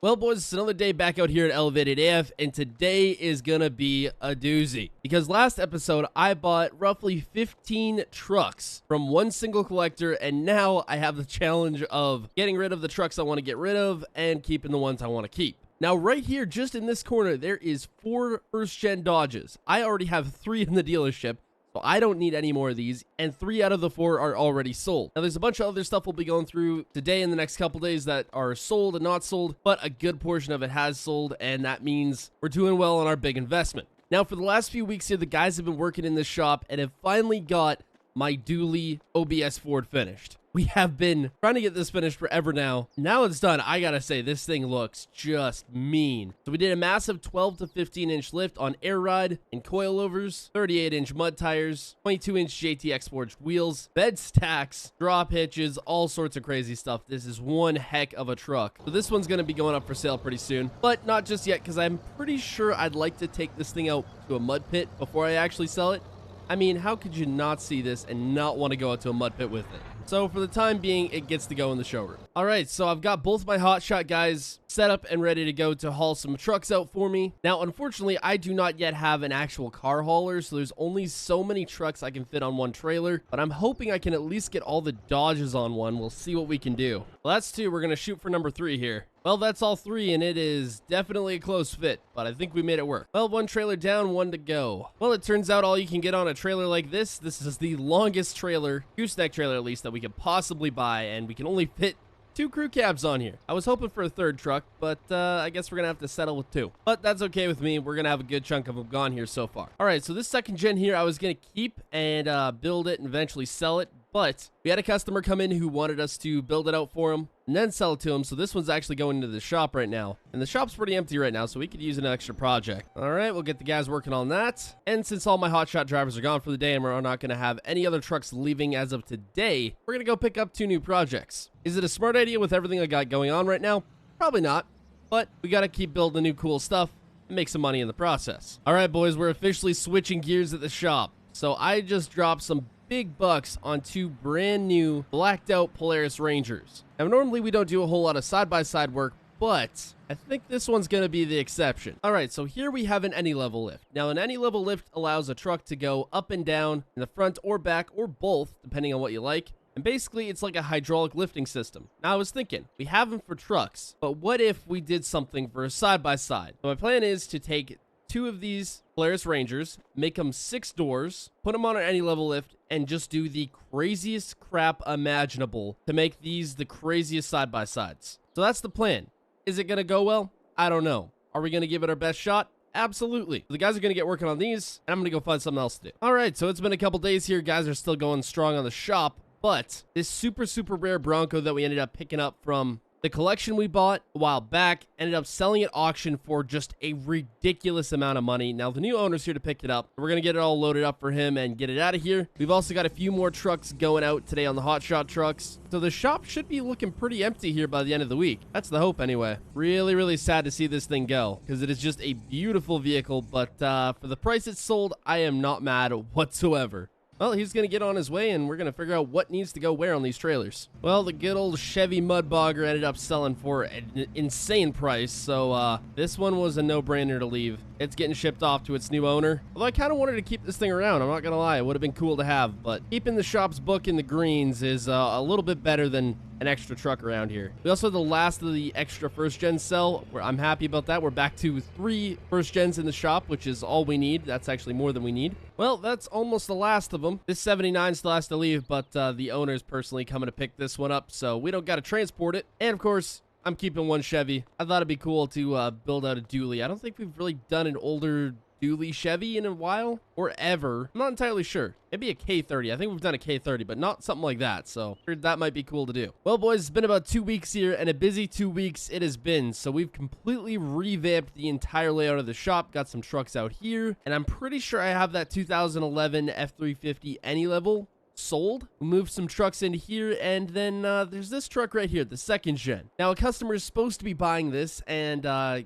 Well, boys, it's another day back out here at Elevated AF, and today is gonna be a doozy. Because last episode, I bought roughly 15 trucks from one single collector, and now I have the challenge of getting rid of the trucks I want to get rid of and keeping the ones I want to keep. Now, right here, just in this corner, there is 4 first-gen Dodges. I already have 3 in the dealership, so I don't need any more of these, and 3 out of the 4 are already sold. Now, there's a bunch of other stuff we'll be going through today in the next couple days that are sold and not sold, but a good portion of it has sold, and that means we're doing well on our big investment. Now, for the last few weeks here, the guys have been working in this shop and have finally got my dually OBS Ford finished. We have been trying to get this finished forever now. Now it's done. I gotta say, this thing looks just mean. So we did a massive 12 to 15 inch lift on air ride and coilovers, 38 inch mud tires, 22 inch JTX forged wheels, bed stacks, drop hitches, all sorts of crazy stuff. This is one heck of a truck. So this one's gonna be going up for sale pretty soon, but not just yet, because I'm pretty sure I'd like to take this thing out to a mud pit before I actually sell it. I mean, how could you not see this and not want to go out to a mud pit with it? So for the time being, it gets to go in the showroom. All right, so I've got both my hotshot guys set up and ready to go to haul some trucks out for me. Now, unfortunately, I do not yet have an actual car hauler, so there's only so many trucks I can fit on one trailer, but I'm hoping I can at least get all the Dodges on one. We'll see what we can do. Well, that's 2. We're going to shoot for number 3 here. Well, that's all 3, and it is definitely a close fit, but I think we made it work. Well, 1 trailer down, 1 to go. Well, it turns out all you can get on a trailer like this is the longest trailer, gooseneck trailer at least, that we could possibly buy, and we can only fit 2 crew cabs on here. I was hoping for a 3rd truck, but I guess we're gonna have to settle with 2. But that's okay with me. We're gonna have a good chunk of them gone here so far. All right, so this 2nd gen here, I was gonna keep and build it and eventually sell it, but we had a customer come in who wanted us to build it out for him and then sell it to him. So this one's actually going into the shop right now, and the shop's pretty empty right now, so we could use an extra project. All right, we'll get the guys working on that. And since all my hotshot drivers are gone for the day and we're not gonna have any other trucks leaving as of today, we're gonna go pick up 2 new projects. Is it a smart idea with everything I got going on right now? Probably not, but we gotta keep building new cool stuff and make some money in the process. All right, boys, we're officially switching gears at the shop. So I just dropped some big bucks on 2 brand new blacked out Polaris Rangers. Now, normally we don't do a whole lot of side-by-side work, but I think this one's going to be the exception. All right, so here we have an any level lift. Now, an any level lift allows a truck to go up and down in the front or back or both, depending on what you like. And basically, it's like a hydraulic lifting system. Now, I was thinking, we have them for trucks, but what if we did something for a side-by-side? So my plan is to take 2 of these Polaris Rangers, make them 6 doors, put them on an any level lift, and just do the craziest crap imaginable to make these the craziest side-by-sides. So that's the plan. Is it going to go well? I don't know. Are we going to give it our best shot? Absolutely. The guys are going to get working on these, and I'm going to go find something else to do. All right, so it's been a couple days here. Guys are still going strong on the shop, but this super rare Bronco that we ended up picking up from the collection we bought a while back ended up selling at auction for just a ridiculous amount of money. Now, the new owner's here to pick it up. We're going to get it all loaded up for him and get it out of here. We've also got a few more trucks going out today on the hotshot trucks. So the shop should be looking pretty empty here by the end of the week. That's the hope anyway. Really sad to see this thing go, because it is just a beautiful vehicle. But for the price it's sold, I am not mad whatsoever. Well, he's going to get on his way, and we're going to figure out what needs to go where on these trailers. Well, the good old Chevy Mudbogger ended up selling for an insane price, so this one was a no-brainer to leave. It's getting shipped off to its new owner. Although I kind of wanted to keep this thing around, I'm not going to lie. It would have been cool to have, but keeping the shop's book in the greens is a little bit better than an extra truck around here. We also have the last of the extra first gen cell, where I'm happy about that. We're back to 3 first gens in the shop, which is all we need. That's actually more than we need. Well, that's almost the last of them. This 79 still has to leave, but the owner's personally coming to pick this one up, so we don't got to transport it. And of course, I'm keeping 1 Chevy. I thought it'd be cool to build out a dually. I don't think we've really done an older dually Chevy in a while, or ever. I'm not entirely sure. Maybe a K30. I think we've done a K30, but not something like that, so figured that might be cool to do. Well, boys, it's been about 2 weeks here, and a busy 2 weeks it has been. So we've completely revamped the entire layout of the shop, got some trucks out here, and I'm pretty sure I have that 2011 F350 any level sold. We moved some trucks in here, and then there's this truck right here, the 2nd gen. Now, a customer is supposed to be buying this and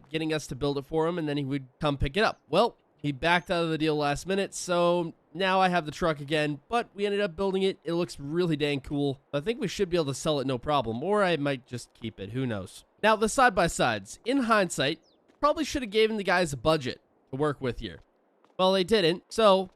getting us to build it for him, and then he would come pick it up. Well, he backed out of the deal last minute, so now I have the truck again, but we ended up building it. It looks really dang cool. I think we should be able to sell it no problem, or I might just keep it. Who knows? Now, the side-by-sides, in hindsight, probably should have given the guys a budget to work with here. Well, they didn't, so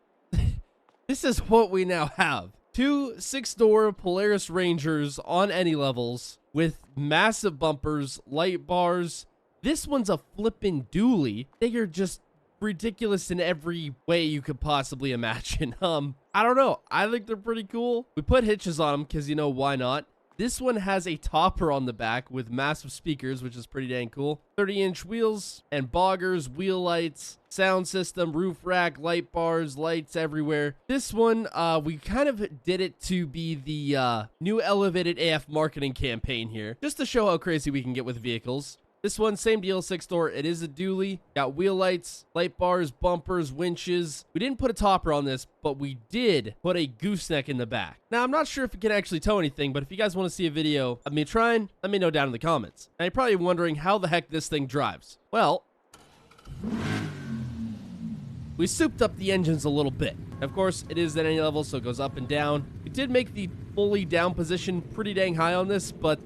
this is what we now have. 2 6-door Polaris Rangers on any levels with massive bumpers, light bars. This one's a flippin' dually. They are just ridiculous in every way you could possibly imagine. I don't know. I think they're pretty cool. We put hitches on them because, you know, why not? This one has a topper on the back with massive speakers, which is pretty dang cool. 30-inch wheels and boggers, wheel lights, sound system, roof rack, light bars, lights everywhere. This one, we kind of did it to be the new Elevated AF marketing campaign here, just to show how crazy we can get with vehicles. This one, same deal, 6-door. It is a dually. Got wheel lights, light bars, bumpers, winches. We didn't put a topper on this, but we did put a gooseneck in the back. Now, I'm not sure if it can actually tow anything, but if you guys want to see a video of me trying, let me know down in the comments. And you're probably wondering how the heck this thing drives. Well, we souped up the engines a little bit. Of course, it is at any level, so it goes up and down. We did make the fully down position pretty dang high on this, but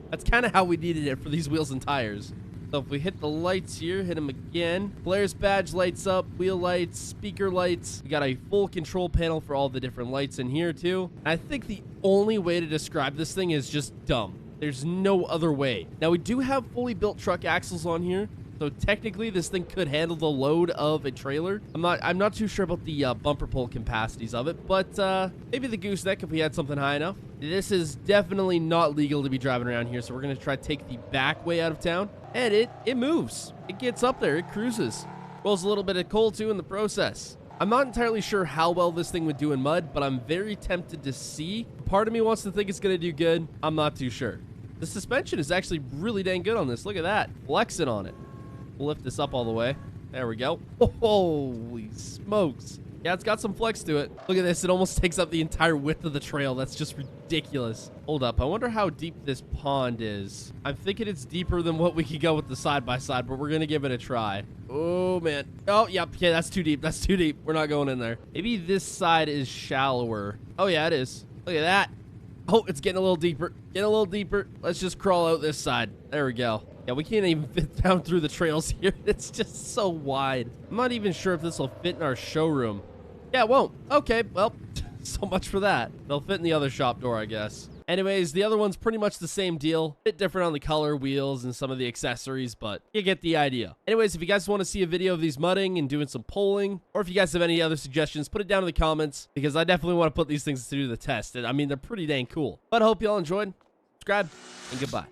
that's kind of how we needed it for these wheels and tires. So if we hit the lights here, hit them again. Polaris badge lights up, wheel lights, speaker lights. We got a full control panel for all the different lights in here too. I think the only way to describe this thing is just dumb. There's no other way. Now we do have fully built truck axles on here, so technically this thing could handle the load of a trailer. I'm not too sure about the bumper pull capacities of it, but maybe the gooseneck if we had something high enough. This is definitely not legal to be driving around here, so we're gonna try to take the back way out of town. And it moves. It gets up there. It cruises. Rolls a little bit of coal too in the process. I'm not entirely sure how well this thing would do in mud, but I'm very tempted to see. Part of me wants to think it's gonna do good. I'm not too sure. The suspension is actually really dang good on this. Look at that. Flexing on it. We'll lift this up all the way. There we go. Holy smokes. Yeah, it's got some flex to it. Look at this. It almost takes up the entire width of the trail. That's just ridiculous. Hold up. I wonder how deep this pond is. I'm thinking it's deeper than what we could go with the side-by-side, but we're going to give it a try. Oh, man. Oh, yep. Okay, that's too deep. That's too deep. We're not going in there. Maybe this side is shallower. Oh, yeah, it is. Look at that. Oh, it's getting a little deeper. Getting a little deeper. Let's just crawl out this side. There we go. Yeah, we can't even fit down through the trails here. It's just so wide. I'm not even sure if this will fit in our showroom. Yeah, it won't. Okay, well, so much for that. They'll fit in the other shop door, I guess. Anyways, the other one's pretty much the same deal. Bit different on the color, wheels, and some of the accessories, but you get the idea. Anyways, if you guys want to see a video of these mudding and doing some polling, or if you guys have any other suggestions, put it down in the comments, because I definitely want to put these things to do the test. I mean, they're pretty dang cool. But I hope y'all enjoyed. Subscribe, and goodbye.